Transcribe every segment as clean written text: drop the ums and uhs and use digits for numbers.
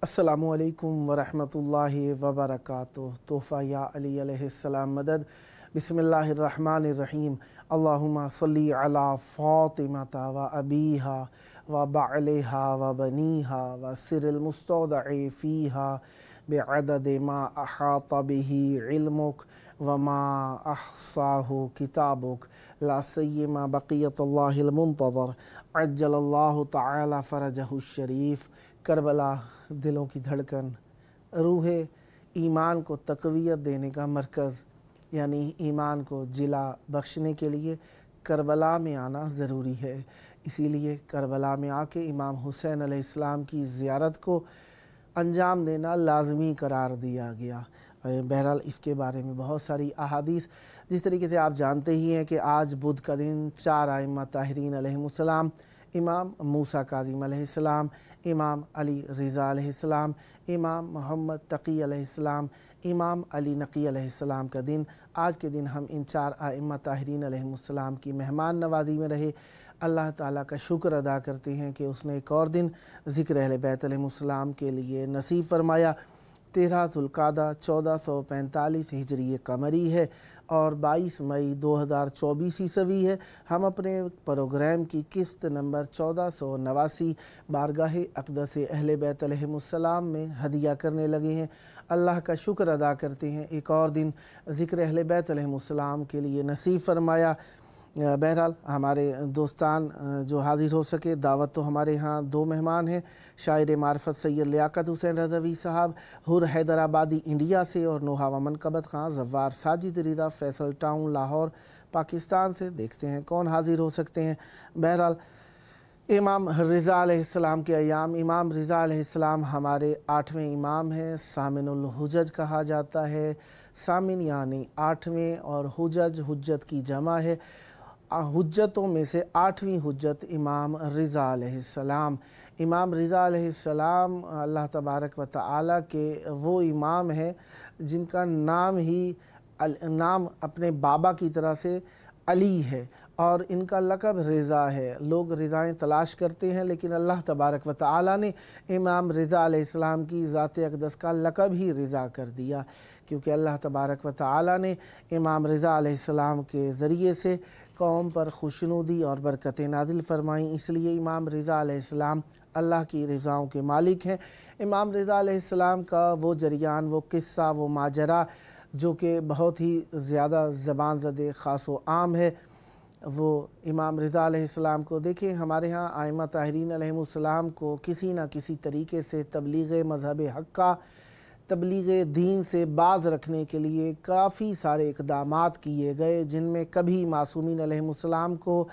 السلام علیکم ورحمۃ اللہ وبرکاتہ۔ تحفہ یا علی علیہ السلام مدد۔ بسم اللہ الرحمن الرحیم۔ اللہم صلی علی فاطمۃ و ابیہا و بعلہا و بنیہا و سر المستودع فیہا بعدد ما احاط بہ علمک وما احصاہ کتابک لا سیما بقیت اللہ المنتظر عجل اللہ تعالی فرجہ الشریف۔ کربلا دلوں کی دھڑکن، روح ایمان کو تقویت دینے کا مرکز، یعنی ایمان کو جلا بخشنے کے لیے کربلا میں آنا ضروری ہے۔ اسی لیے کربلا میں آ کے امام حسین علیہ السلام کی زیارت کو انجام دینا لازمی قرار دیا گیا۔ بہرحال اس کے بارے میں بہت ساری احادیث، جس طریقے سے آپ جانتے ہی ہیں کہ آج بدھ کا دن 4 ائمہ طاہرین علیہم السلام، امام موسیٰ کاظم علیہ السلام، امام علی رضا علیہ السلام، امام محمد تقی علیہ السلام، امام علی نقی علیہ السلام کا دن۔ آج کے دن ہم ان 4 ائمہ طاہرین علیہم السلام کی مہمان نوازی میں رہے۔ اللہ تعالیٰ کا شکر ادا کرتے ہیں کہ اس نے ایک اور دن ذکر اہل بیت علیہم السلام کے لیے نصیب فرمایا۔ 13 ذو القعدہ 1445 ہجری قمری ہے اور 22 مئی 2024 عیسوی ہے۔ ہم اپنے پروگرام کی قسط نمبر 1489 بارگاہ اقدس اہل بیت علیہم السلام میں ہدیہ کرنے لگے ہیں۔ اللہ کا شکر ادا کرتے ہیں ایک اور دن ذکر اہل بیت علیہم السلام کے لیے نصیب فرمایا۔ بہرحال ہمارے دوستان جو حاضر ہو سکے، دعوت تو ہمارے ہاں 2 مہمان ہیں، شاعر معرفت سید لیاقت حسین رضوی صاحب حر حیدرآبادی انڈیا سے، اور نوحہ و منقبت خان زوار ساجد رضا فیصل ٹاؤن لاہور پاکستان سے۔ دیکھتے ہیں کون حاضر ہو سکتے ہیں۔ بہرحال امام رضا علیہ السلام کے ایام، امام رضا علیہ السلام ہمارے 8ویں امام ہیں۔ سامن الحجج کہا جاتا ہے، سامن یعنی 8ویں، اور حجج حجت کی جمع ہے۔ حجتوں میں سے 8ویں حجت امام رضا علیہ السلام۔ امام رضا علیہ السلام اللہ تبارک و تعالیٰ کے وہ امام ہیں جن کا نام اپنے بابا کی طرح سے علی ہے، اور ان کا لقب رضا ہے۔ لوگ رضائیں تلاش کرتے ہیں، لیکن اللہ تبارک و تعالیٰ نے امام رضا علیہ السلام کی ذات اقدس کا لقب ہی رضا کر دیا، کیونکہ اللہ تبارک و تعالیٰ نے امام رضا علیہ السلام کے ذریعے سے قوم پر خوشنودی اور برکتیں نازل فرمائیں۔ اس لیے امام رضا علیہ السلام اللہ کی رضاؤں کے مالک ہیں۔ امام رضا علیہ السلام کا وہ جریان، وہ قصہ، وہ ماجرا جو کہ بہت ہی زیادہ زبان زدہ خاص و عام ہے، وہ امام رضا علیہ السلام کو دیکھیں۔ ہمارے ہاں ائمہ طاہرین علیہم السلام کو کسی نہ کسی طریقے سے تبلیغ مذہب حق کا، تبلیغ دین سے باز رکھنے کے لیے کافی سارے اقدامات کیے گئے، جن میں کبھی معصومین علیہم السلام کو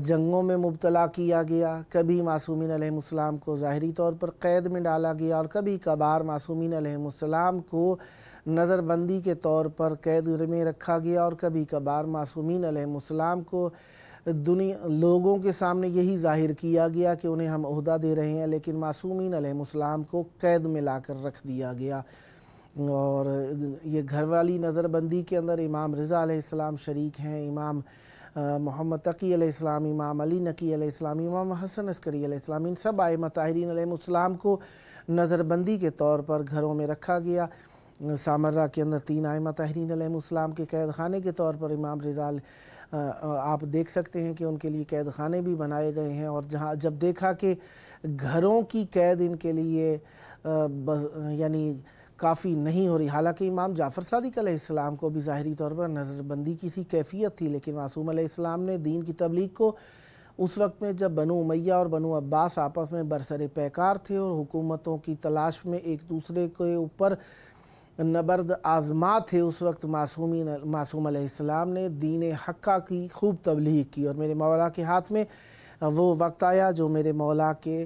جنگوں میں مبتلا کیا گیا، کبھی معصومین علیہم السلام کو ظاہری طور پر قید میں ڈالا گیا، اور کبھی کبھار معصومین علیہم السلام کو نظر بندی کے طور پر قید میں رکھا گیا، اور کبھی کبھار معصومین علیہم السلام کو لوگوں کے سامنے یہی ظاہر کیا گیا کہ انہیں ہم عہدہ دے رہے ہیں، لیکن معصومین علیہم السلام کو قید میں لا کر رکھ دیا گیا۔ اور یہ گھر والی نظر بندی کے اندر امام رضا علیہ السلام شریک ہیں، امام محمد تقی علیہ السلام، امام علی نقی علیہ السلام، امام حسن عسکری علیہ السلام، ان سب ائمہ طاہرین علیہم السلام کو نظر بندی کے طور پر گھروں میں رکھا گیا۔ سامرہ کے اندر 3 ائمہ طاہرین علیہم السلام کے قید خانے کے طور پر امام رضا آپ دیکھ سکتے ہیں کہ ان کے لیے قید خانے بھی بنائے گئے ہیں، اور جہاں جب دیکھا کہ گھروں کی قید ان کے لیے یعنی کافی نہیں ہو رہی، حالانکہ امام جعفر صادق علیہ السلام کو بھی ظاہری طور پر نظر بندی کی سی کیفیت تھی، لیکن معصوم علیہ السلام نے دین کی تبلیغ کو اس وقت میں جب بنو امیہ اور بنو عباس آپس میں برسر پیکار تھے اور حکومتوں کی تلاش میں ایک دوسرے کے اوپر نبرد آزما تھے، اس وقت معصوم علیہ السلام نے دین حقہ کی خوب تبلیغ کی، اور میرے مولا کے ہاتھ میں وہ وقت آیا جو میرے مولا کے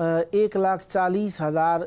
1,40,000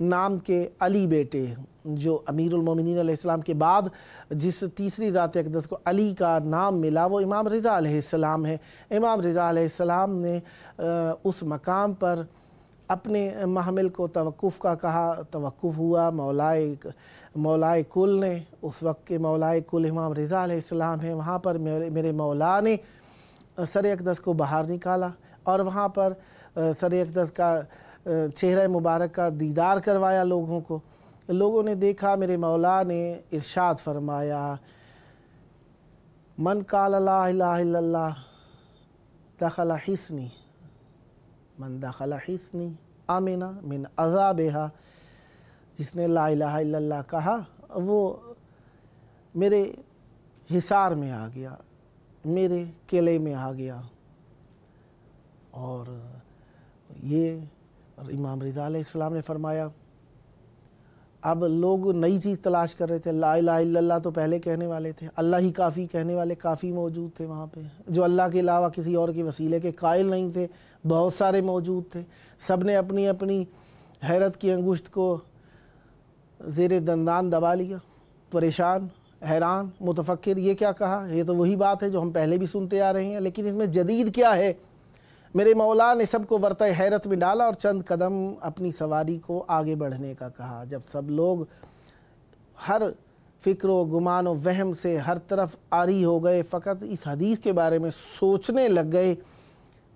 نام کے علی بیٹے جو امیر المومنین علیہ السلام کے بعد جس تیسری ذات اقدس کو علی کا نام ملا وہ امام رضا علیہ السلام ہے۔ امام رضا علیہ السلام نے اس مقام پر اپنے محمل کو توقف کا کہا، توقف ہوا مولائے کل نے، اس وقت کے مولائے کل امام رضا علیہ السلام ہیں۔ وہاں پر میرے مولا نے سر اقدس کو باہر نکالا اور وہاں پر سر اقدس کا چہرہ مبارک کا دیدار کروایا لوگوں کو۔ لوگوں نے دیکھا، میرے مولا نے ارشاد فرمایا من قال لا الہ الا اللہ دخل حصنی، من دخل حصنی آمن من عذابہا، جس نے لا الہ الا اللہ کہا وہ میرے حصار میں آ گیا، میرے قلعے میں آ گیا۔ اور یہ امام رضا علیہ السلام نے فرمایا اب لوگ نئی چیز تلاش کر رہے تھے۔ لا الہ الا اللہ تو پہلے کہنے والے تھے، اللہ ہی کافی کہنے والے کافی موجود تھے وہاں پہ، جو اللہ کے علاوہ کسی اور کے وسیلے کے قائل نہیں تھے، بہت سارے موجود تھے۔ سب نے اپنی اپنی حیرت کی انگشت کو زیر دندان دبا لیا، پریشان، حیران، متفکر، یہ کیا کہا؟ یہ تو وہی بات ہے جو ہم پہلے بھی سنتے آ رہے ہیں، لیکن اس میں جدید کیا ہے؟ میرے مولا نے سب کو ورطہ حیرت میں ڈالا اور چند قدم اپنی سواری کو آگے بڑھنے کا کہا۔ جب سب لوگ ہر فکر و گمان و وہم سے ہر طرف عاری ہو گئے، فقط اس حدیث کے بارے میں سوچنے لگ گئے،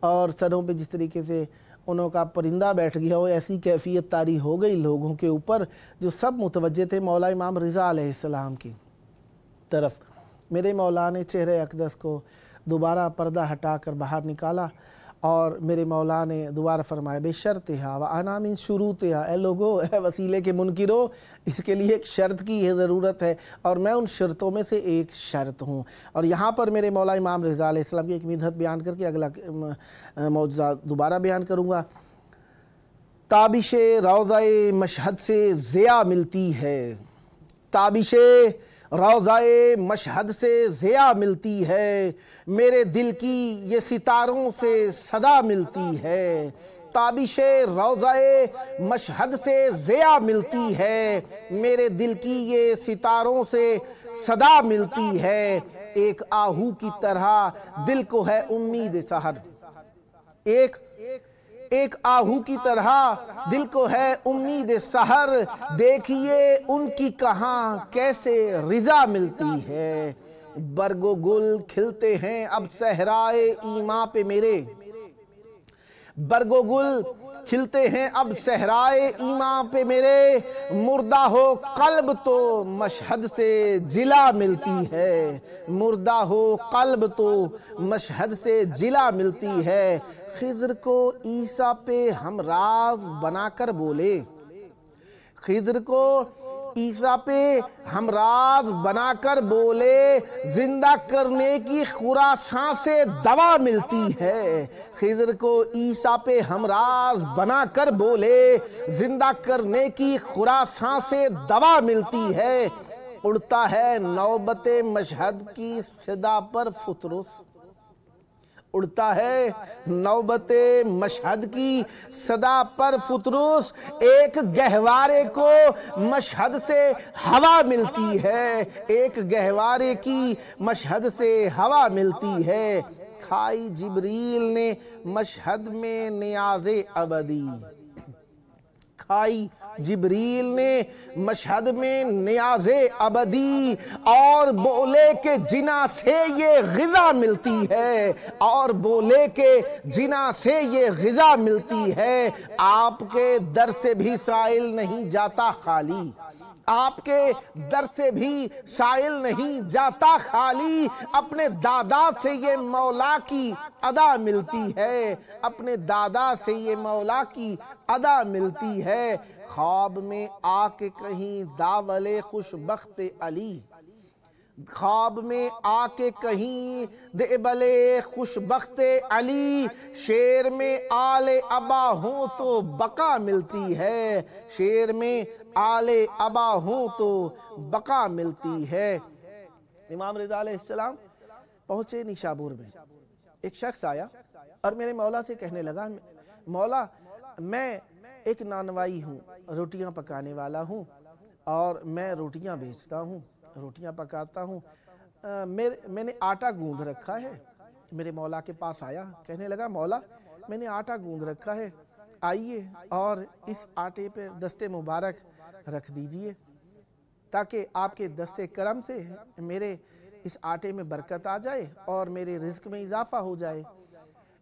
اور سروں پہ جس طریقے سے انہوں کا پرندہ بیٹھ گیا ہو ایسی کیفیت طاری ہو گئی لوگوں کے اوپر، جو سب متوجہ تھے مولا امام رضا علیہ السلام کی طرف۔ میرے مولا نے چہرہ اقدس کو دوبارہ پردہ ہٹا کر باہر نکالا اور میرے مولا نے دوبارہ فرمایا بے شرطہا وَأَنَا مِن شُرُوطِہا، اے لوگو، اے وسیلے کے منکرو، اس کے لیے ایک شرط کی یہ ضرورت ہے اور میں ان شرطوں میں سے ایک شرط ہوں۔ اور یہاں پر میرے مولا امام رضا علیہ السلام کی ایک مدحت بیان کر کے اگلا معجزہ دوبارہ بیان کروں گا۔ تابش روضہ مشہد سے ضیاء ملتی ہے، تابش روضہ مشہد سے ضیاء ملتی ہے، میرے دل کی یہ ستاروں سے صدا ملتی ہے۔ تابش روضہ مشہد سے ضیاء ملتی ہے، میرے دل کی یہ ستاروں سے صدا ملتی ہے، ایک آہو کی طرح دل کو ہے امید سحر، ایک آہو کی طرح دل کو ہے امید سحر، دیکھیے ان کی کہاں کیسے رضا ملتی ہے۔ برگ و گل کھلتے ہیں اب صحرائے ایماں پہ میرے، برگ و گل کھلتے ہیں اب صحرائے ایماں پہ میرے، مردہ ہو قلب تو مشہد سے جلا ملتی ہے، مردہ ہو قلب تو مشہد سے جلا ملتی ہے۔ خضر کو عیسیٰ پہ ہم راز بنا کر بولے، خضر کو عیسیٰ پہ ہم راز بنا کر بولے، زندہ کرنے کی خراساں سے دوا ملتی ہے۔ خضر کو عیسیٰ پہ ہم راز بنا کر بولے، زندہ کرنے کی خراساں سے دوا ملتی ہے۔ اڑتا ہے نوبت مشہد کی صدا پر فطرس، اڑتا ہے نوبت مشہد کی صدا پر فطرس، ایک گہوارے کو مشہد سے ہوا ملتی ہے، ایک گہوارے کی مشہد سے ہوا ملتی ہے۔ کھائی جبریل نے مشہد میں نیاز ابدی، کھائی جبریل نے مشہد میں نیاز ابدی، اور بولے کہ جنا سے یہ غذا ملتی ہے، اور بولے کہ جنا سے یہ غذا ملتی ہے۔ آپ کے در سے بھی سائل نہیں جاتا خالی، آپ کے در سے بھی سائل نہیں جاتا خالی، اپنے دادا سے یہ مولا کی ادا ملتی ہے، اپنے دادا سے یہ مولا کی ادا ملتی ہے۔ خواب میں آ کے کہیں داول خوش بخت علی، خواب میں آ کے کہیں داول خوش بخت علی، شیر میں آل ابا ہوں تو بقا ملتی ہے، شیر میں آل ابا ہوں تو بقا ملتی ہے۔ امام رضا علیہ السلام پہنچے نیشابور میں، ایک شخص آیا اور میرے مولا سے کہنے لگا مولا میں ایک نانوائی ہوں، روٹیاں پکانے والا ہوں اور میں روٹیاں بیچتا ہوں، روٹیاں پکاتا ہوں۔ میں نے آٹا گوندھ رکھا ہے۔ میرے مولا کے پاس آیا، کہنے لگا مولا میں نے آٹا گوندھ رکھا ہے، آئیے اور اس آٹے پہ دست مبارک رکھ دیجئے تاکہ آپ کے دست کرم سے میرے اس آٹے میں برکت آ جائے اور میرے رزق میں اضافہ ہو جائے۔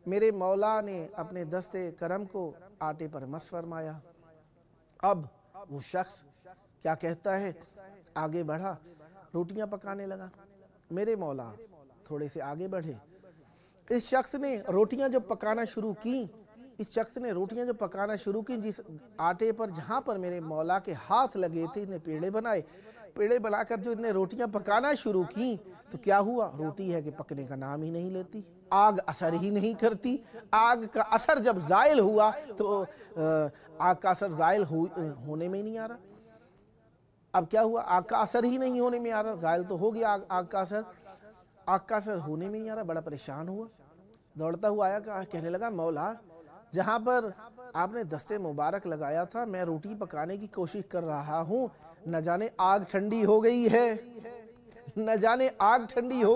میرے مولا نے اپنے دست کرم کو آٹے پر مس فرمایا۔ اب وہ شخص کیا کہتا ہے، آگے بڑھا، روٹیاں پکانے لگا۔ میرے مولا تھوڑے سے آگے بڑھے، اس شخص نے روٹیاں جو پکانا شروع کی، جس آٹے پر جہاں پر میرے مولا کے ہاتھ لگے تھے، انہیں پیڑے بنا کر جو انہیں روٹیاں پکانا شروع کی، تو کیا ہوا؟ روٹی ہے کہ پکنے کا نام ہی نہیں لیتی، آگ اثر ہی نہیں کرتی۔ آگ کا اثر جب زائل ہوا تو آگ کا اثر زائل ہونے میں نہیں آ رہا۔ اب کیا ہوا؟ آگ کا اثر ہی نہیں ہونے میں آ رہا، زائل تو ہو گیا آگ کا اثر ہونے میں نہیں آ رہا۔ بڑا پریشان ہوا، دوڑتا ہوا آیا، کہنے لگا مولا جہاں پر آپ نے دست مبارک لگایا تھا، میں روٹی پکانے کی کوشش کر رہا ہوں، نہ جانے آگ ٹھنڈی ہو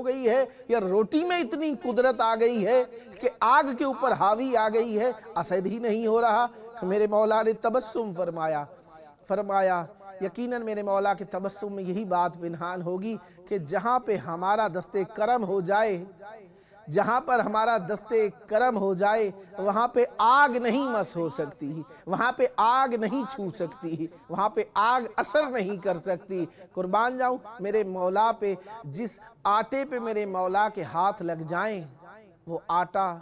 گئی ہے، یا روٹی میں اتنی قدرت آ گئی ہے کہ آگ کے اوپر حاوی آ گئی ہے، اثر ہی نہیں ہو رہا۔ میرے مولا نے تبسم فرمایا یقیناً میرے مولا کے تبسم میں یہی بات پنہان ہوگی کہ جہاں پہ ہمارا دست کرم ہو جائے، وہاں پہ آگ نہیں مس ہو سکتی، وہاں پہ آگ نہیں چھو سکتی، وہاں پہ آگ اثر نہیں کر سکتی۔ قربان جاؤں، میرے مولا پہ جس آٹے پہ میرے مولا کے ہاتھ لگ جائیں، وہ آٹا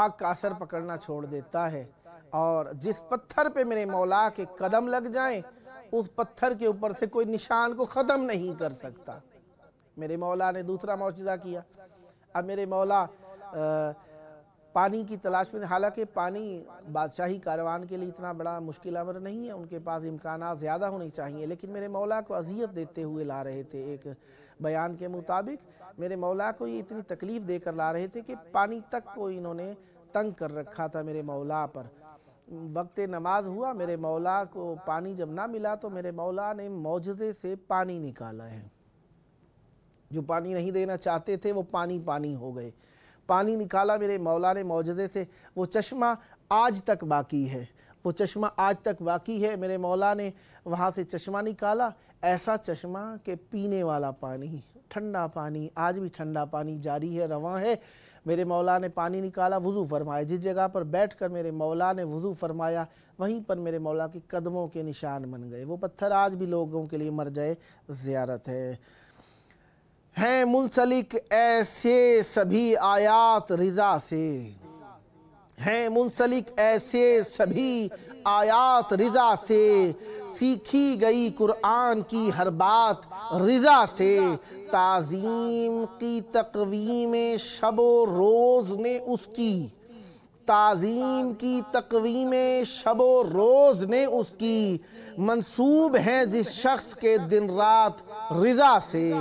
آگ کا اثر پکڑنا چھوڑ دیتا ہے، اور جس پتھر پہ میرے مولا کے قدم لگ جائیں، اس پتھر کے اوپر سے کوئی نشان کو ختم نہیں کر سکتا۔ میرے مولا نے دوسرا معجزہ کیا۔ اب میرے مولا پانی کی تلاش میں، حالانکہ پانی بادشاہی کاروان کے لیے اتنا بڑا مشکل امر نہیں ہے، ان کے پاس امکانات زیادہ ہونے چاہیے، لیکن میرے مولا کو اذیت دیتے ہوئے لا رہے تھے۔ ایک بیان کے مطابق میرے مولا کو یہ اتنی تکلیف دے کر لا رہے تھے کہ پانی تک کو انہوں نے تنگ کر رکھا تھا میرے مولا پر۔ وقت نماز ہوا، میرے مولا کو پانی جب نہ ملا تو میرے مولا نے معجزے سے پانی نکالا ہے۔ جو پانی نہیں دینا چاہتے تھے وہ پانی ہو گئے، پانی نکالا میرے مولا نے معجزے سے۔ وہ چشمہ آج تک باقی ہے، میرے مولا نے وہاں سے چشمہ نکالا، ایسا چشمہ کہ پینے والا پانی، ٹھنڈا پانی، آج بھی ٹھنڈا پانی جاری ہے، رواں ہے۔ میرے مولا نے پانی نکالا، وضو فرمایا، جس جگہ پر بیٹھ کر میرے مولا نے وضو فرمایا وہیں پر میرے مولا کے قدموں کے نشان بن گئے۔ وہ پتھر آج بھی لوگوں کے لیے مرجع زیارت ہے۔ ہیں منسلک ایسے سبھی آیات رضا سے، سیکھی گئی قرآن کی ہر بات رضا سے، تعظیم کی تقویم شب و روز نے اس کی، منسوب ہیں جس شخص کے دن رات رضا سے،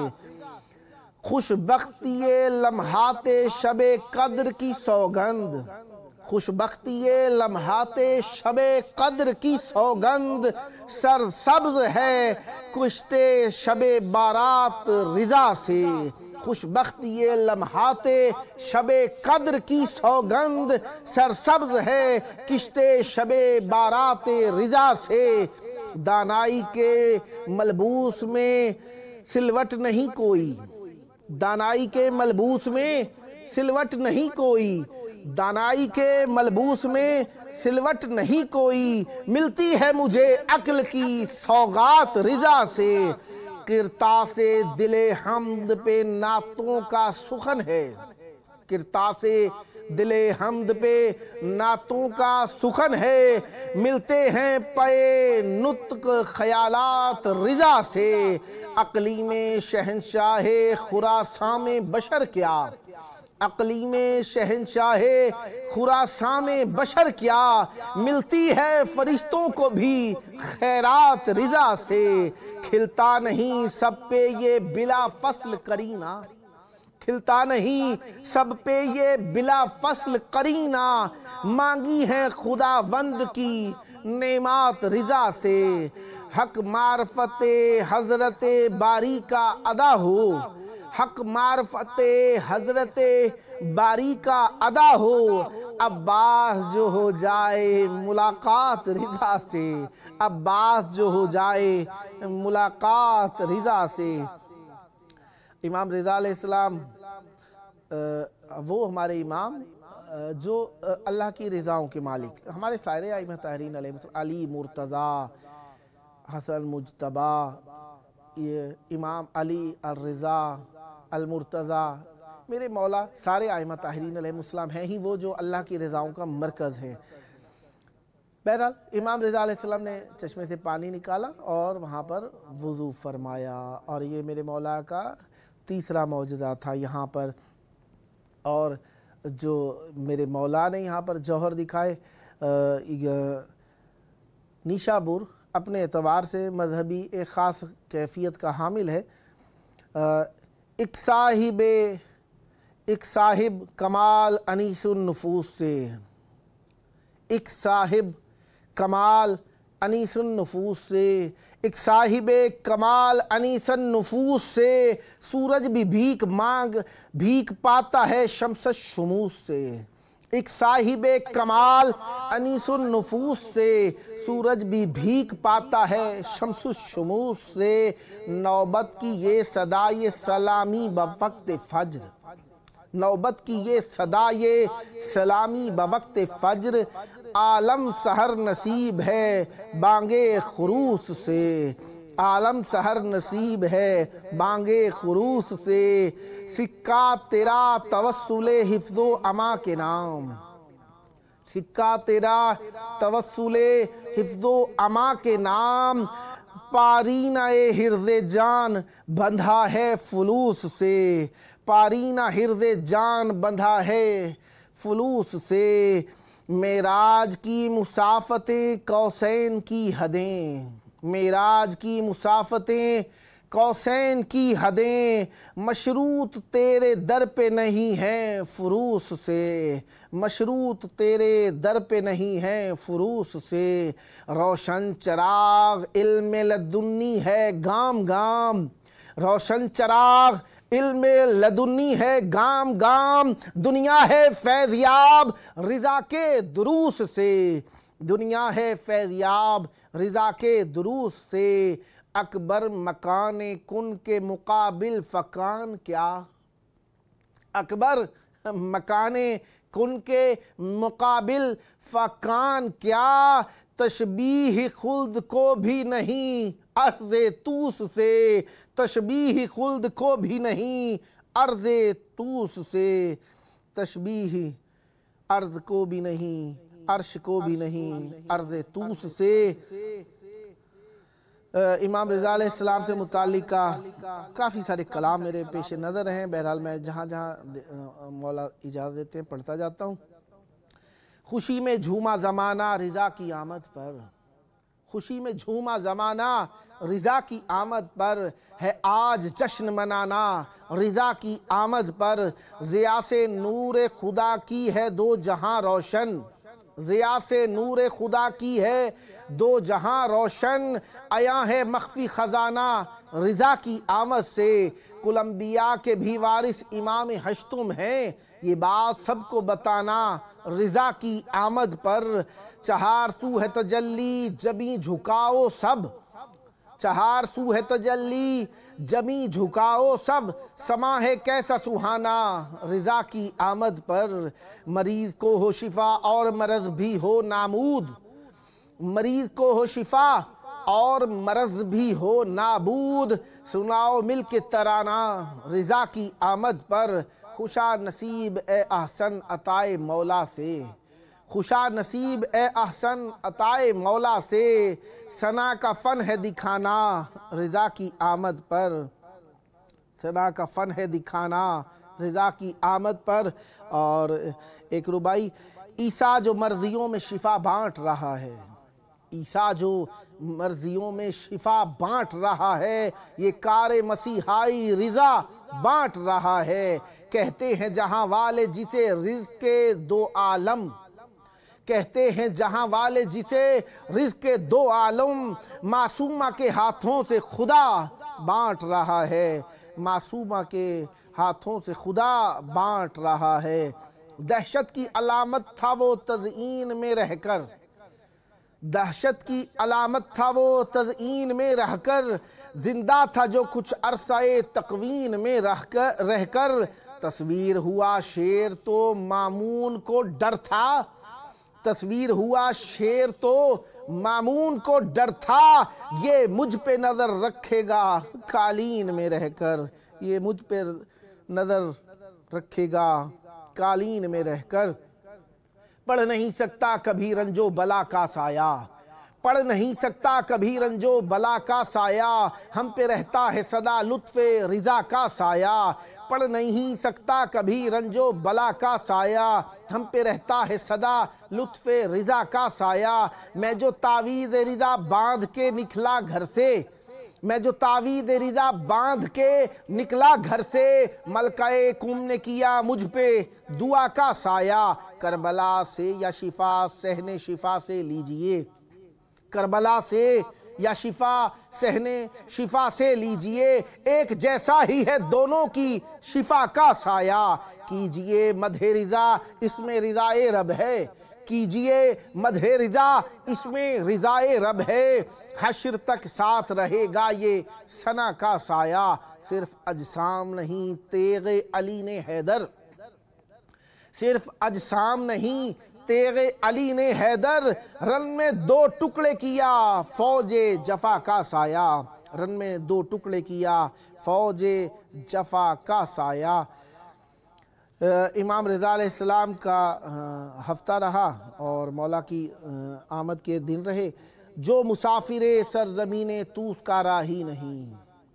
خوش بختی لمحات شب قدر کی سوگند، سرسبز ہے کشتے شب بارات رضا سے، خوش بختی لمحات شب قدر کی سوگند، سرسبز ہے کشتے شب بارات رضا سے، دانائی کے ملبوس میں سلوٹ نہیں کوئی، دانائی کے ملبوس میں سلوٹ نہیں کوئی، ملتی ہے مجھے عقل کی سوغات رضا سے، کرتاس دل حمد پہ نعتوں کا سخن ہے، ملتے ہیں پے نطق خیالات رضا سے، اقلیم شہنشاہ خراسان میں بشر کیا، ملتی ہے فرشتوں کو بھی خیرات رضا سے، کھلتا نہیں سب پہ یہ بلا فصل کرینہ، کھلتا نہیں، سب پہ یہ بلا فصل قرینہ، مانگی ہے خداوند کی نعمات رضا سے، حق معرفت حضرت باری کا ادا ہو، حق معرفت حضرت باری کا ادا ہو، عباس جو ہو جائے ملاقات رضا سے، عباس جو ہو جائے ملاقات رضا سے۔ امام رضا علیہ السلام وہ ہمارے امام جو اللہ کی رضاؤں کے مالک، ہمارے سائرے ائمہ طاہرین علیہ علی مرتضیٰ، حسن مجتبیٰ، امام علی الرضا المرتضیٰ، میرے مولا سارے ائمہ طاہرین علیہ السلام ہیں ہی وہ جو اللہ کی رضاؤں کا مرکز ہیں۔ بہرحال امام رضا علیہ السلام نے چشمے سے پانی نکالا اور وہاں پر وضو فرمایا، اور یہ میرے مولا کا تیسرا معجزہ تھا یہاں پر۔ اور جو میرے مولا نے یہاں پر جوہر دکھائے، نیشابور اپنے اعتبار سے مذہبی ایک خاص کیفیت کا حامل ہے۔ ایک صاحب کمال انیس النفوس سے، ایک صاحب کمال انیس النفوس سے، ایک صاحب کمال انیس النفوس سے، سورج بھی بھیک پاتا ہے شمس الشموس سے، ایک صاحب کمال انیس النفوس سے، سورج بھی بھیک پاتا ہے شمس الشموس سے، نوبت کی یہ صدا یہ سلامی بوقت فجر، نوبت کی یہ صدا یہ سلامی بوقت فجر، عالم سحر نصیب ہے بانگے خروس سے، عالم سحر نصیب ہے بانگے خروس سے، سکہ تیرا توسل حفظ و اما کے نام، سکہ تیرا توسل حفظ و اما کے نام، پارینہ حرز جان بندھا ہے فلوس سے، پارینہ حرز جان بندھا ہے فلوس سے، معراج کی مسافتیں قوسین کی حدیں، معراج کی مسافتیں قوسین کی حدیں، مشروط تیرے در پہ نہیں ہیں فروس سے، مشروط تیرے در پہ نہیں ہیں فروس سے، روشن چراغ علم لدنی ہے گام گام، روشن چراغ علم لدنی ہے گام گام، دنیا ہے فیضیاب رضا کے دروس سے، دنیا ہے فیضیاب رضا کے دروس سے، اکبر مکان کن کے مقابل فکان کیا، اکبر مکان کن کے مقابل فکان کیا، تشبیہ خلد کو بھی نہیں عرض توس سے، تشبیہ خلد کو بھی نہیں عرض توس سے، تشبیہ عرض کو بھی نہیں عرش کو بھی نہیں عرض توس سے۔ امام رضا علیہ السلام سے متعلق کافی سارے کلام میرے پیش نظر ہیں، بہرحال میں جہاں جہاں مولا اجازت دیتے ہیں پڑھتا جاتا ہوں۔ خوشی میں جھوما زمانہ رضا کی آمد پر، خوشی میں جھوما زمانہ رضا کی آمد پر، ہے آج جشن منانا رضا کی آمد پر، ضیاء سے نور خدا کی ہے دو جہاں روشن، ضیاء سے نور خدا کی ہے دو جہاں روشن، عیاں ہے مخفی خزانہ رضا کی آمد سے، کل انبیاء کے بھی وارث امام ہشتم ہیں، یہ بات سب کو بتانا رضا کی آمد پر، چہار سو ہے تجلی جبیں جھکاؤ سب، چہار سو ہے تجلی جبیں جھکاؤ سب، سما ہے کیسا سہانا رضا کی آمد پر، مریض کو ہو شفا اور مرض بھی ہو نامود، مریض کو ہو شفا اور مرض بھی ہو نابود، سناؤ مل کے ترانہ رضا کی آمد پر، خوشا نصیب اے احسن عطائے مولا سے، خوشا نصیب اے احسن عطائے مولا سے، ثنا کا فن ہے دکھانا رضا کی آمد پر، ثنا کا فن ہے دکھانا رضا کی آمد پر۔ اور ایک ربائی، عیسیٰ جو مرضیوں میں شفا بانٹ رہا ہے، عیسیٰ جو مرضیوں میں شفا بانٹ رہا ہے، یہ کار مسیحائی رضا بانٹ رہا ہے۔ کہتے ہیں جہاں والے جسے رزق دو عالم، کہتے ہیں جہاں والے جسے رزق دو عالم، معصومہ کے ہاتھوں سے خدا بانٹ رہا ہے، معصومہ کے ہاتھوں سے خدا بانٹ رہا ہے۔ دہشت کی علامت تھا وہ تزئین میں رہ کر، دہشت کی علامت تھا وہ تزئین میں رہ کر، زندہ تھا جو کچھ عرصہ تکوین میں رہ کر، تصویر ہوا شیر تو مامون کو ڈر تھا، تصویر ہوا شیر تو مامون کو ڈر تھا، یہ مجھ پہ نظر رکھے گا قالین میں رہ کر، یہ مجھ پہ نظر رکھے گا قالین میں رہ کر۔ پڑھ نہیں سکتا کبھی رنج و بلا کا سایہ، پڑھ نہیں سکتا کبھی رنج و بلا کا سایہ، ہم پہ رہتا ہے صدا لطف رضا کا سایہ، پڑھ نہیں سکتا کبھی رنج و بلا کا سایہ، ہم پہ رہتا ہے صدا لطف رضا کا سایہ۔ میں جو تعویذ رضا باندھ کے نکلا گھر سے، میں جو تعویذ رضا باندھ کے نکلا گھر سے، ملکہ کم نے کیا مجھ پہ دعا کا سایہ، کربلا سے یا شفا صحن شفا سے لیجئے، کربلا سے یا شفا صحن شفا سے لیجئے، ایک جیسا ہی ہے دونوں کی شفا کا سایہ، کیجئے مدح رضا اس میں رضائے رب ہے، کیجئے مدح رضا اس میں رضائے رب ہے، حشر تک ساتھ رہے گا یہ ثنا کا سایہ، صرف اجسام نہیں تیغ علی نے حیدر، صرف اجسام نہیں تیغ علی نے حیدر، رن میں دو ٹکڑے کیا فوج جفا کا سایہ، رن میں دو ٹکڑے کیا فوج جفا کا سایہ۔ امام رضا علیہ السلام کا ہفتہ رہا اور مولا کی آمد کے دن رہے۔ جو مسافر سرزمین طوس کا راہی نہیں،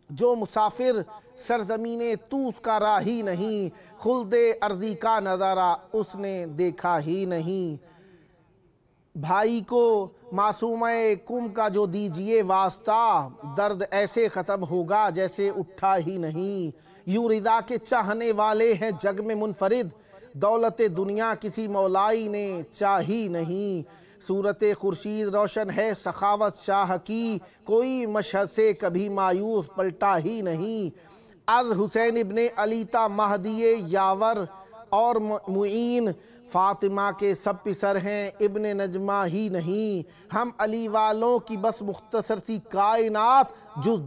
جو مسافر سرزمین طوس کا راہی نہیں، خلد ارضی کا نظارہ اس نے دیکھا ہی نہیں۔ بھائی کو معصومہ کم کا جو دیجئے واسطہ، درد ایسے ختم ہوگا جیسے اٹھا ہی نہیں۔ یوں رضا کے چاہنے والے ہیں جگ میں منفرد، دولت دنیا کسی مولائی نے چاہی نہیں۔ صورت خورشید روشن ہے سخاوت شاہ کی، کوئی مشہد سے کبھی مایوس پلٹا ہی نہیں۔ از حسین ابن علی تا مہدی یاور اور معین، فاطمہ کے سب پسر ہیں ابن نجمہ ہی نہیں۔ ہم علی والوں کی بس مختصر سی کائنات، جز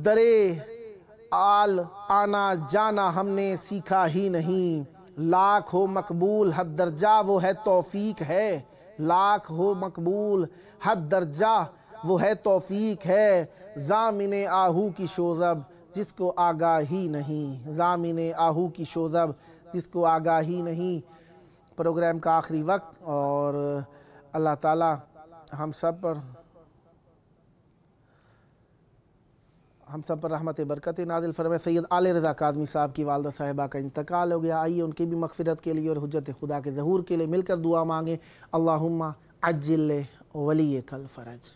در آل آنا جانا ہم نے سیکھا ہی نہیں۔ لاکھ ہو مقبول حد درجہ وہ ہے توفیق ہے، لاکھ ہو مقبول حد درجہ وہ ہے توفیق ہے۔ ضامن آہو کی شوذب جس کو آگاہی نہیں، ضامن آہو کی شوذب جس کو آگاہی نہیں۔ پروگرام کا آخری وقت، اور اللہ تعالی ہم سب پر رحمت برکت نازل فرمائے۔ سید آل رضا کاظمی صاحب کی والدہ صاحبہ کا انتقال ہو گیا، آئیے ان کی بھی مغفرت کے لیے اور حجت خدا کے ظہور کے لیے مل کر دعا مانگیں۔ اللہم عجل ولیک الفرج۔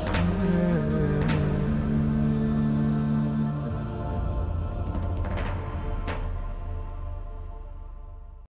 Sen